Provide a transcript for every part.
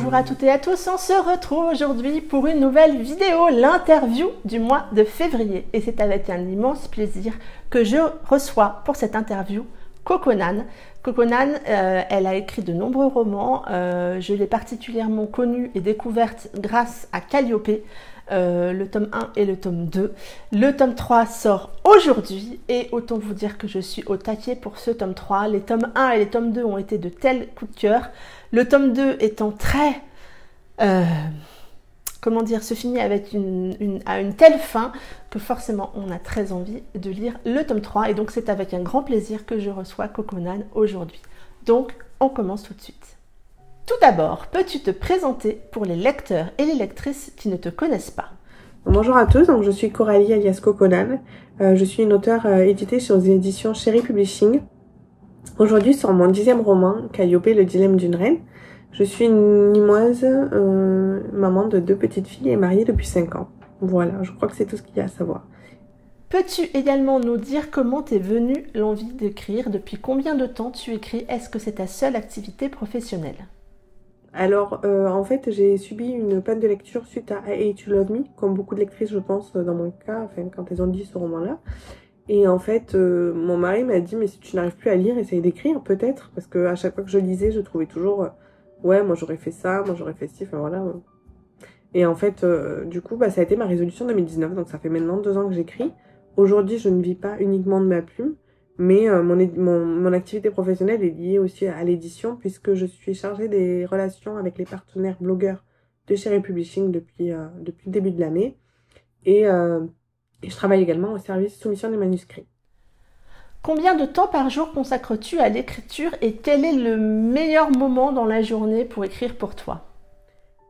Bonjour à toutes et à tous, on se retrouve aujourd'hui pour une nouvelle vidéo, l'interview du mois de février. Et c'est avec un immense plaisir que je reçois pour cette interview Coconan. Coconan, elle a écrit de nombreux romans, je l'ai particulièrement connue et découverte grâce à Calliope, le tome 1 et le tome 2. Le tome 3 sort aujourd'hui et autant vous dire que je suis au taquet pour ce tome 3. Les tomes 1 et les tomes 2 ont été de tels coups de cœur. Le tome 2 étant très... comment dire, se finit avec à une telle fin que forcément on a très envie de lire le tome 3 et donc c'est avec un grand plaisir que je reçois Coconan aujourd'hui. Donc on commence tout de suite. Tout d'abord, peux-tu te présenter pour les lecteurs et les lectrices qui ne te connaissent pas? Bonjour à tous, donc je suis Coralie alias Coconan. Je suis une auteure éditée sur les éditions Cherry Publishing. Aujourd'hui sur mon 10e roman, Calliope, le dilemme d'une reine. Je suis une Limoise, maman de 2 petites filles et mariée depuis 5 ans. Voilà, je crois que c'est tout ce qu'il y a à savoir. Peux-tu également nous dire comment t'es venue l'envie d'écrire? Depuis combien de temps tu écris? Est-ce que c'est ta seule activité professionnelle? Alors, en fait, j'ai subi une panne de lecture suite à I Hate You Love Me, comme beaucoup de lectrices, je pense, dans mon cas, enfin, quand elles ont dit ce roman-là. Et en fait, mon mari m'a dit, mais si tu n'arrives plus à lire, essaye d'écrire, peut-être, parce que à chaque fois que je lisais, je trouvais toujours, ouais, moi j'aurais fait ça, moi j'aurais fait ci, enfin voilà. Et en fait, du coup, ça a été ma résolution 2019, donc ça fait maintenant 2 ans que j'écris. Aujourd'hui, je ne vis pas uniquement de ma plume, mais mon activité professionnelle est liée aussi à l'édition, puisque je suis chargée des relations avec les partenaires blogueurs de Cherry Publishing depuis le début de l'année. Et je travaille également au service soumission des manuscrits. Combien de temps par jour consacres-tu à l'écriture et quel est le meilleur moment dans la journée pour écrire pour toi?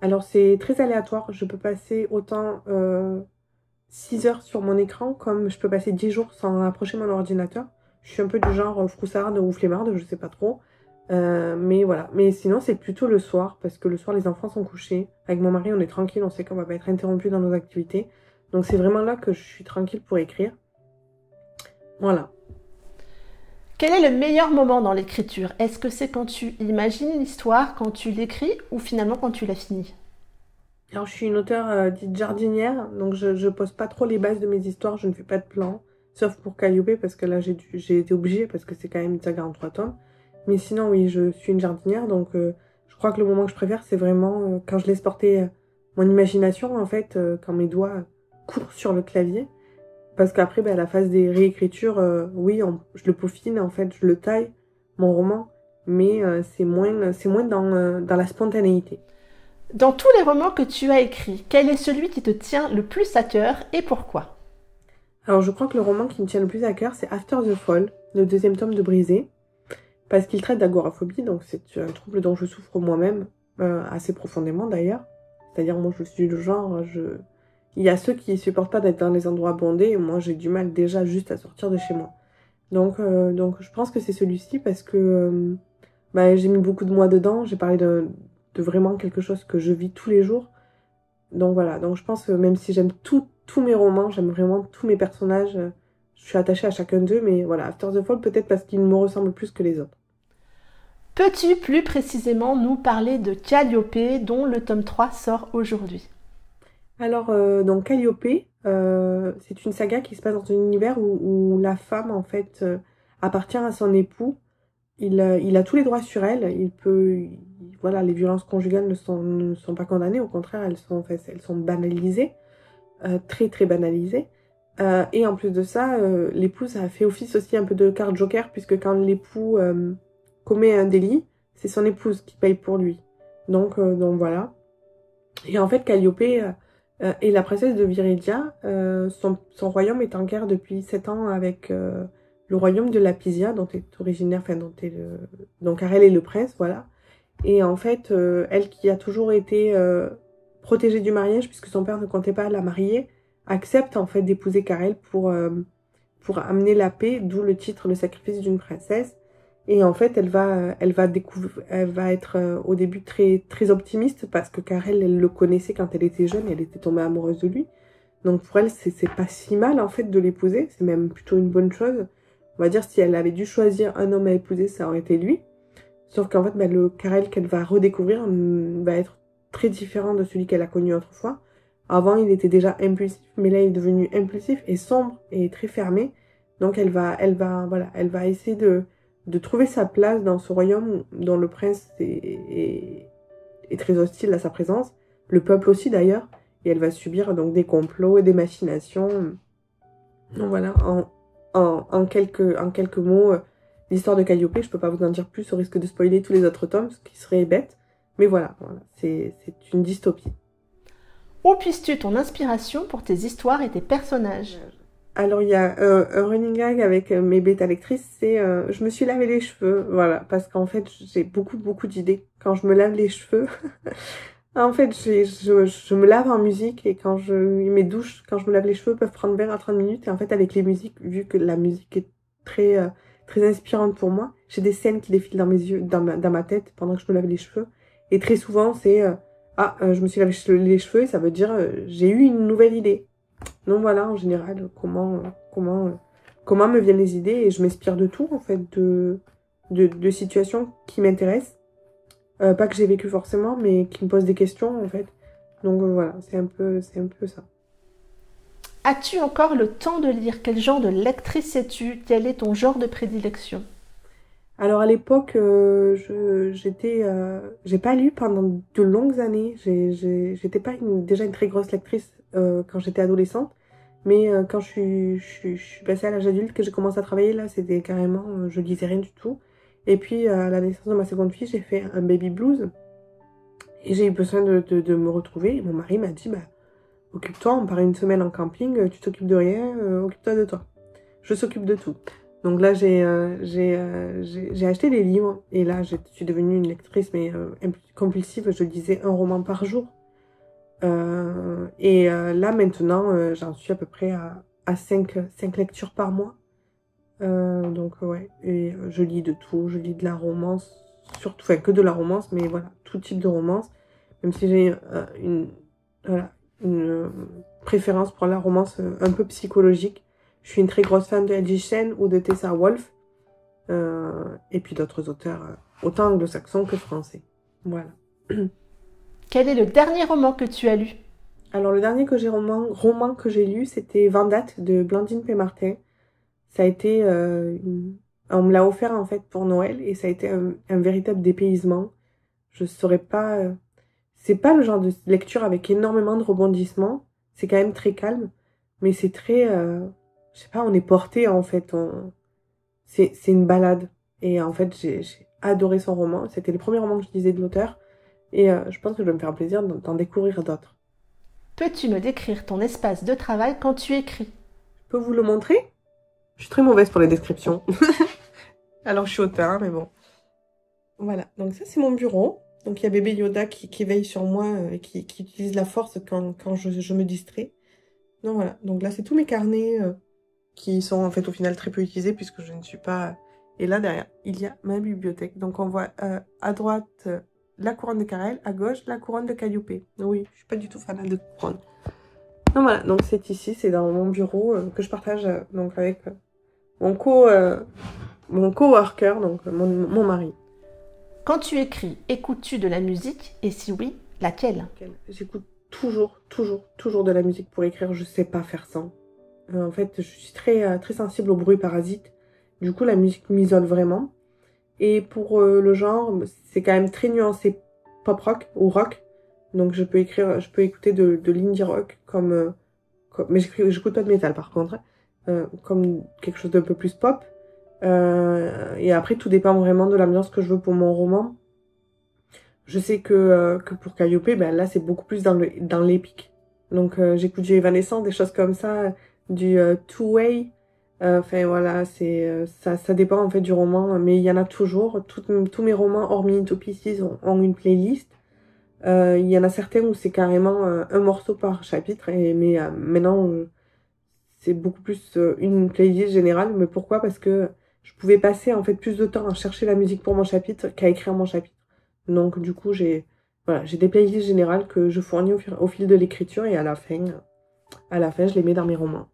Alors c'est très aléatoire, je peux passer autant 6 heures sur mon écran comme je peux passer 10 jours sans approcher mon ordinateur. Je suis un peu du genre froussarde ou flemmarde, je sais pas trop. Mais voilà, mais sinon c'est plutôt le soir, parce que le soir les enfants sont couchés. Avec mon mari on est tranquille, on sait qu'on va pas être interrompu dans nos activités. Donc c'est vraiment là que je suis tranquille pour écrire. Voilà. Quel est le meilleur moment dans l'écriture? Est-ce que c'est quand tu imagines l'histoire, quand tu l'écris ou finalement quand tu l'as finie? Alors je suis une auteure dite jardinière, donc je pose pas trop les bases de mes histoires, je ne fais pas de plan, sauf pour Calliope parce que là j'ai été obligée parce que c'est quand même une saga en 3 tomes. Mais sinon oui, je suis une jardinière, donc je crois que le moment que je préfère c'est vraiment quand je laisse porter mon imagination en fait, quand mes doigts courent sur le clavier. Parce qu'après la phase des réécritures, oui, je le peaufine en fait, je le taille, mon roman, mais c'est moins dans la spontanéité. Dans tous les romans que tu as écrits, quel est celui qui te tient le plus à cœur et pourquoi? Alors je crois que le roman qui me tient le plus à cœur, c'est After the Fall, le 2e tome de Brisé, parce qu'il traite d'agoraphobie, donc c'est un trouble dont je souffre moi-même, assez profondément d'ailleurs. C'est-à-dire moi je suis du genre, il y a ceux qui supportent pas d'être dans les endroits bondés, et moi j'ai du mal déjà juste à sortir de chez moi. Donc je pense que c'est celui-ci parce que j'ai mis beaucoup de moi dedans, j'ai parlé de vraiment quelque chose que je vis tous les jours. Donc voilà, donc je pense que même si j'aime tous mes romans, j'aime vraiment tous mes personnages, je suis attachée à chacun d'eux, mais voilà, After the Fall peut-être parce qu'il me ressemble plus que les autres. Peux-tu plus précisément nous parler de Calliope dont le tome 3 sort aujourd'hui? Alors, donc Calliope, c'est une saga qui se passe dans un univers où la femme, en fait, appartient à son époux. Il a tous les droits sur elle. Voilà, les violences conjugales ne sont pas condamnées. Au contraire, elles sont banalisées, très très banalisées. Et en plus de ça, l'épouse a fait office aussi un peu de carte joker, puisque quand l'époux commet un délit, c'est son épouse qui paye pour lui. Donc voilà. Et en fait, Calliope est la princesse de Viridia. Son royaume est en guerre depuis 7 ans avec le royaume de Lapisia, dont est originaire, enfin donc Arel est le prince, voilà. Et en fait, elle qui a toujours été protégée du mariage, puisque son père ne comptait pas la marier, accepte en fait d'épouser Karel pour amener la paix, d'où le titre Le sacrifice d'une princesse. Et en fait, elle va être au début très, très optimiste parce que Karel, elle le connaissait quand elle était jeune et elle était tombée amoureuse de lui. Donc pour elle, c'est pas si mal en fait de l'épouser, c'est même plutôt une bonne chose. On va dire si elle avait dû choisir un homme à épouser, ça aurait été lui. Sauf qu'en fait, le Karel qu'elle va redécouvrir va être très différent de celui qu'elle a connu autrefois. Avant, il était déjà impulsif, mais là, il est devenu impulsif et sombre et très fermé. Donc, voilà, elle va essayer de trouver sa place dans ce royaume dont le prince est très hostile à sa présence. Le peuple aussi, d'ailleurs. Et elle va subir donc des complots et des machinations. Donc, voilà, en quelques mots, l'histoire de Calliope, je peux pas vous en dire plus au risque de spoiler tous les autres tomes, ce qui serait bête. Mais voilà, c'est une dystopie. Où puisses-tu ton inspiration pour tes histoires et tes personnages? Alors, il y a un running gag avec mes bêta lectrices, c'est je me suis lavé les cheveux, voilà, parce qu'en fait, j'ai beaucoup d'idées. Quand je me lave les cheveux, en fait, je me lave en musique et mes douches, quand je me lave les cheveux, peuvent prendre 20 à 30 minutes. Et en fait, avec les musiques, vu que la musique est très inspirante pour moi, j'ai des scènes qui défilent dans mes yeux, dans ma tête pendant que je me lave les cheveux. Et très souvent, c'est je me suis lavé les cheveux et ça veut dire j'ai eu une nouvelle idée. Donc voilà, en général, comment me viennent les idées et je m'inspire de tout, en fait, de situations qui m'intéressent. Pas que j'ai vécu forcément, mais qui me posent des questions, en fait. Donc voilà, c'est un peu ça. As-tu encore le temps de lire? Quel genre de lectrice es-tu? Quel est ton genre de prédilection? Alors à l'époque, j'ai pas lu pendant de longues années. J'étais pas déjà une très grosse lectrice quand j'étais adolescente, mais quand je suis passée à l'âge adulte, que j'ai commencé à travailler, là, c'était carrément, je lisais rien du tout. Et puis à la naissance de ma seconde fille, j'ai fait un baby blues et j'ai eu besoin de me retrouver. Et mon mari m'a dit, bah, occupe-toi, on part une semaine en camping, tu t'occupes de rien, occupe-toi de toi. Je s'occupe de tout. Donc là, j'ai acheté des livres et là, je suis devenue une lectrice, mais compulsive. Je lisais un roman par jour. Là, maintenant, j'en suis à peu près à 5 lectures par mois. Donc ouais, et je lis de tout. Je lis de la romance, surtout, enfin que de la romance, mais voilà, tout type de romance. Même si j'ai une préférence pour la romance un peu psychologique. Je suis une très grosse fan de Elgie Shen ou de Tessa Wolfe. Et puis d'autres auteurs, autant anglo-saxons que français. Voilà. Quel est le dernier roman que tu as lu? Alors le dernier roman que j'ai lu, c'était Vendate de Blandine Pémartin. Ça a été... on me l'a offert en fait pour Noël et ça a été un véritable dépaysement. Je saurais pas... c'est pas le genre de lecture avec énormément de rebondissements. C'est quand même très calme. Mais c'est très... je sais pas, on est porté en fait. C'est une balade. Et en fait, j'ai adoré son roman. C'était le premier roman que je lisais de l'auteur. Et je pense que je vais me faire un plaisir d'en découvrir d'autres. Peux-tu me décrire ton espace de travail quand tu écris? Je peux vous le montrer? Je suis très mauvaise pour les descriptions. Alors, je suis auteur, mais bon. Voilà. Donc ça, c'est mon bureau. Donc, il y a bébé Yoda qui veille sur moi et qui utilise la force quand je me distrais. Donc, voilà. Donc là, c'est tous mes carnets qui sont en fait au final très peu utilisés puisque je ne suis pas... Et là, derrière, il y a ma bibliothèque. Donc, on voit à droite la couronne de Carrel, à gauche, la couronne de Calliope. Oui, je suis pas du tout fan de couronne. Donc voilà, donc c'est ici, c'est dans mon bureau que je partage donc avec mon coworker, donc mon mari. Quand tu écris, écoutes-tu de la musique? Et si oui, laquelle? J'écoute toujours de la musique pour écrire, je sais pas faire sans. En fait, je suis très sensible au bruit parasite. Du coup, la musique m'isole vraiment. Et pour le genre, c'est quand même très nuancé pop rock ou rock. Donc je peux écouter de l'indie rock mais j'écoute pas de métal par contre, comme quelque chose d'un peu plus pop. Et après tout dépend vraiment de l'ambiance que je veux pour mon roman. Je sais que pour Calliope, ben là c'est beaucoup plus dans l'épique. Donc j'écoute du Evanescence, des choses comme ça, du two-way. Enfin voilà, ça dépend en fait du roman, mais il y en a toujours. Tous mes romans, hormis Into Pieces, ont une playlist. Il y en a certains où c'est carrément un morceau par chapitre, mais maintenant c'est beaucoup plus une playlist générale. Mais pourquoi? Parce que je pouvais passer en fait plus de temps à chercher la musique pour mon chapitre qu'à écrire mon chapitre. Donc du coup j'ai des playlists générales que je fournis au fil de l'écriture et à la fin je les mets dans mes romans.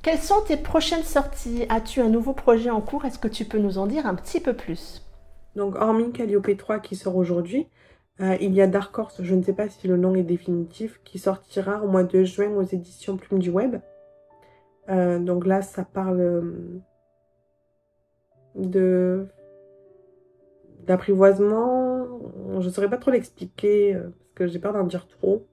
Quelles sont tes prochaines sorties? As-tu un nouveau projet en cours? Est-ce que tu peux nous en dire un petit peu plus? Donc hormis Calliope 3 qui sort aujourd'hui, Il y a Dark Horse, je ne sais pas si le nom est définitif, qui sortira au mois de juin aux éditions Plume du Web. Donc là, ça parle de d'apprivoisement. Je ne saurais pas trop l'expliquer parce que j'ai peur d'en dire trop.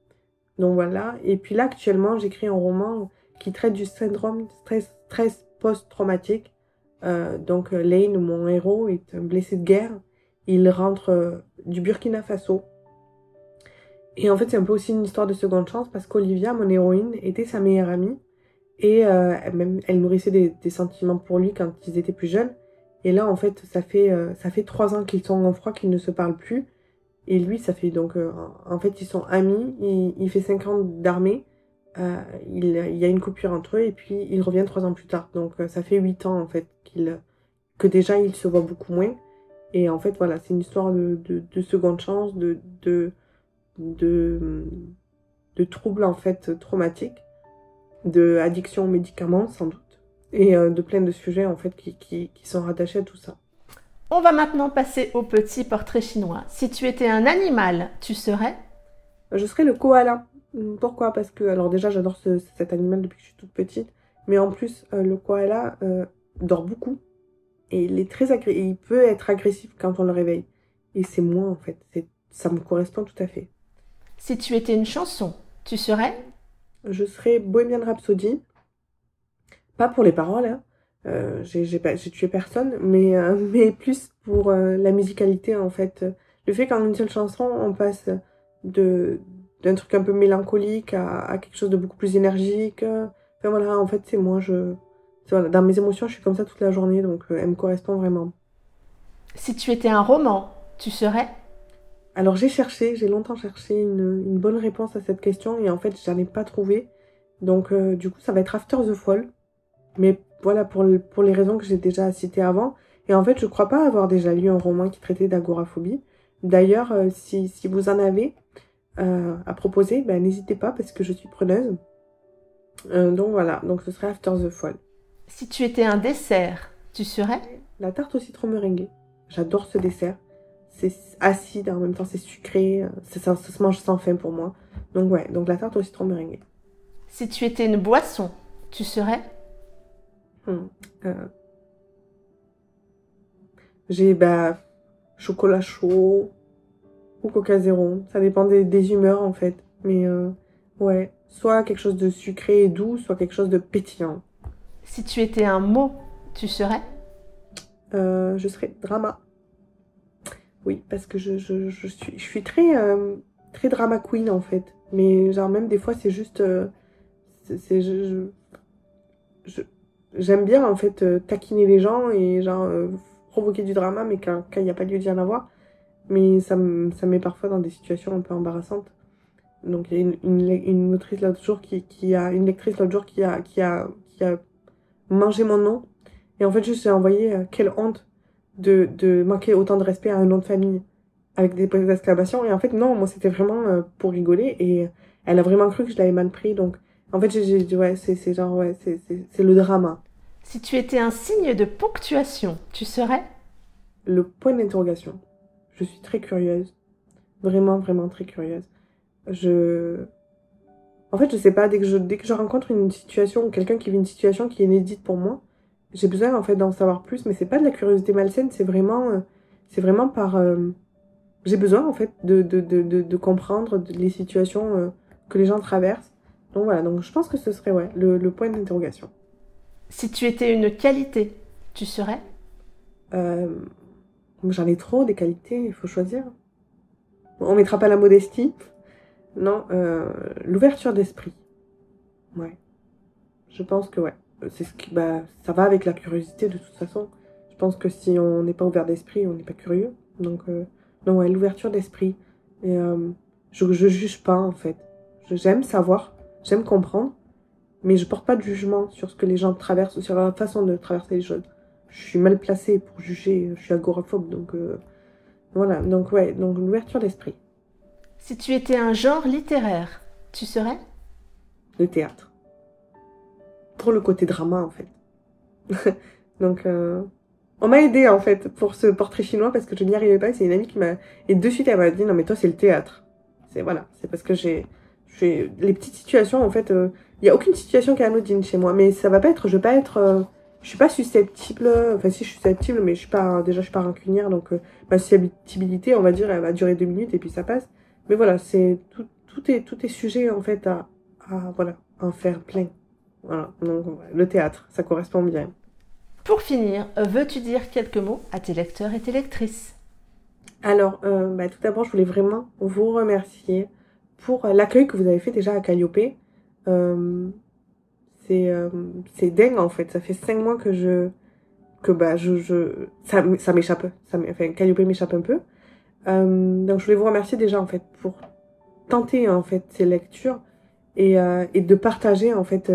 Donc voilà. Et puis là, actuellement, j'écris un roman qui traite du syndrome stress post-traumatique. Lane, mon héros, est un blessé de guerre. Il rentre du Burkina Faso. Et en fait, c'est un peu aussi une histoire de seconde chance parce qu'Olivia, mon héroïne, était sa meilleure amie. Et elle nourrissait des sentiments pour lui quand ils étaient plus jeunes. Et là, en fait, ça fait 3 ans qu'ils sont en froid, qu'ils ne se parlent plus. Et lui, ça fait donc... en fait, ils sont amis. Il fait 5 ans d'armée. Il y a une coupure entre eux. Et puis, il revient 3 ans plus tard. Donc, ça fait 8 ans, en fait, que déjà, ils se voient beaucoup moins. Et en fait, voilà, c'est une histoire de seconde chance, de, de troubles, en fait, traumatiques, de addiction aux médicaments, sans doute. Et de plein de sujets, en fait, qui sont rattachés à tout ça. On va maintenant passer au petit portrait chinois. Si tu étais un animal, tu serais? Je serais le koala. Pourquoi? Parce que, alors déjà, j'adore cet animal depuis que je suis toute petite. Mais en plus, le koala dort beaucoup. Et il peut être agressif quand on le réveille. Et c'est moi, en fait. Ça me correspond tout à fait. Si tu étais une chanson, tu serais? Je serais Bohemian Rhapsody. Pas pour les paroles, hein. J'ai tué personne, mais plus pour la musicalité, en fait. Le fait qu'en une seule chanson, on passe d'un truc un peu mélancolique à quelque chose de beaucoup plus énergique. Enfin voilà, en fait, c'est moi. Voilà, dans mes émotions, je suis comme ça toute la journée, donc elle me correspond vraiment. Si tu étais un roman, tu serais? Alors j'ai longtemps cherché une bonne réponse à cette question, et en fait, j'en ai pas trouvé. Donc du coup, ça va être After the Fall. Mais voilà, pour les raisons que j'ai déjà citées avant. Et en fait, je crois pas avoir déjà lu un roman qui traitait d'agoraphobie. D'ailleurs, si vous en avez à proposer, ben, n'hésitez pas parce que je suis preneuse. Donc voilà, donc ce serait After the Fall. Si tu étais un dessert, tu serais? La tarte au citron meringuée. J'adore ce dessert. C'est acide, en même temps c'est sucré. Ça se mange sans faim pour moi. Donc ouais, donc la tarte au citron meringuée. Si tu étais une boisson, tu serais? Euh, j'ai chocolat chaud ou Coca Zéro. Ça dépend des humeurs en fait. Mais ouais, soit quelque chose de sucré et doux, soit quelque chose de pétillant. Si tu étais un mot, tu serais? Je serais drama. Oui, parce que je suis très, très drama queen en fait. Mais genre même des fois c'est juste... je- j'aime bien en fait taquiner les gens et genre provoquer du drama, mais quand il n'y a pas lieu d'y en avoir. Mais ça me met parfois dans des situations un peu embarrassantes. Donc il y a une autrice l'autre jour une lectrice l'autre jour qui a mangé mon nom. Et en fait, je lui ai envoyé quelle honte de manquer autant de respect à un nom de famille avec des points d'exclamation. Et en fait, non, moi c'était vraiment pour rigoler. Et elle a vraiment cru que je l'avais mal pris. Donc en fait, j'ai dit, ouais, c'est genre, ouais, c'est le drama. Si tu étais un signe de ponctuation, tu serais? Le point d'interrogation. Je suis très curieuse. Vraiment, vraiment très curieuse. Je... En fait, je sais pas, dès que je rencontre une situation ou quelqu'un qui vit une situation qui est inédite pour moi, j'ai besoin en fait d'en savoir plus, mais c'est pas de la curiosité malsaine, c'est vraiment par... j'ai besoin en fait de comprendre les situations que les gens traversent. Donc voilà, donc je pense que ce serait ouais, le point d'interrogation. Si tu étais une qualité, tu serais? Euh, J'en ai trop des qualités, il faut choisir. On mettra pas la modestie. Non, l'ouverture d'esprit. Ouais, je pense que ouais. C'est ce qui, ça va avec la curiosité de toute façon. Je pense que si on n'est pas ouvert d'esprit, on n'est pas curieux. Donc, non, ouais, l'ouverture d'esprit. Et je juge pas en fait. J'aime savoir, j'aime comprendre, mais je porte pas de jugement sur ce que les gens traversent ou sur la façon de traverser les choses. Je suis mal placée pour juger, je suis agoraphobe, donc voilà. Donc ouais, donc l'ouverture d'esprit. Si tu étais un genre littéraire, tu serais? Le théâtre. Pour le côté drama en fait. Donc On m'a aidé en fait pour ce portrait chinois parce que je n'y arrivais pas. C'est une amie qui m'a... Et de suite, elle m'a dit, non mais toi, c'est le théâtre. Voilà, c'est parce que j'ai les petites situations, en fait, il n'y a aucune situation qui est anodine chez moi. Mais ça va pas être, je vais pas être... je suis pas susceptible, enfin si je suis susceptible, mais je suis pas, déjà je suis pas rancunière, donc ma susceptibilité, on va dire, elle va durer 2 minutes et puis ça passe. Mais voilà, c'est tout est sujet en fait voilà, en faire plein. Voilà, donc le théâtre, ça correspond bien. Pour finir, veux-tu dire quelques mots à tes lecteurs et tes lectrices? Alors, tout d'abord, je voulais vraiment vous remercier pour l'accueil que vous avez fait déjà à Calliope. Euh, c'est dingue en fait. Ça fait 5 mois ça m'échappe. Enfin, Calliope m'échappe un peu. Donc, je voulais vous remercier déjà en fait pour tenter en fait ces lectures et de partager en fait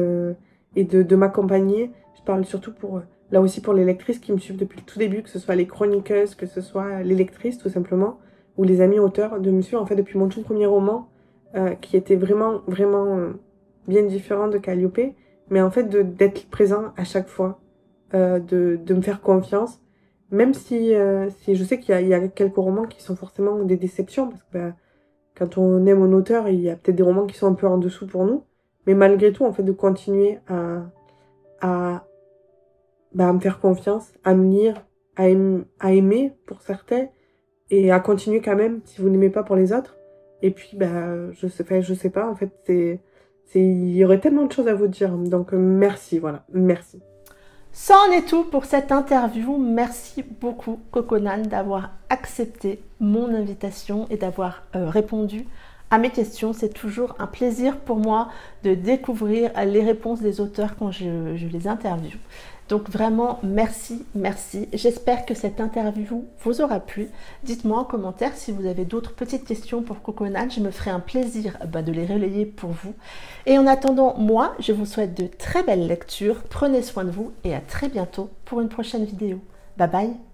et de m'accompagner. Je parle surtout pour là aussi pour les lectrices qui me suivent depuis le tout début, que ce soit les chroniqueuses, que ce soit les lectrices tout simplement, ou les amis auteurs, de me suivre en fait depuis mon tout premier roman qui était vraiment bien différent de Calliope, mais en fait d'être présent à chaque fois, de me faire confiance, même si je sais qu'il y a quelques romans qui sont forcément des déceptions, parce que quand on aime un auteur, il y a peut-être des romans qui sont un peu en dessous pour nous, mais malgré tout, en fait, de continuer à, à me faire confiance, à me lire, à aimer pour certains, et à continuer quand même si vous n'aimez pas pour les autres. Et puis, je sais pas, en fait, il y aurait tellement de choses à vous dire. Donc, merci, voilà, merci. Ça en est tout pour cette interview. Merci beaucoup Coconan d'avoir accepté mon invitation et d'avoir répondu à mes questions. C'est toujours un plaisir pour moi de découvrir les réponses des auteurs quand je les interviewe. Donc vraiment, merci. J'espère que cette interview vous aura plu. Dites-moi en commentaire si vous avez d'autres petites questions pour Coconan. Je me ferai un plaisir de les relayer pour vous. Et en attendant, moi, je vous souhaite de très belles lectures. Prenez soin de vous et à très bientôt pour une prochaine vidéo. Bye bye.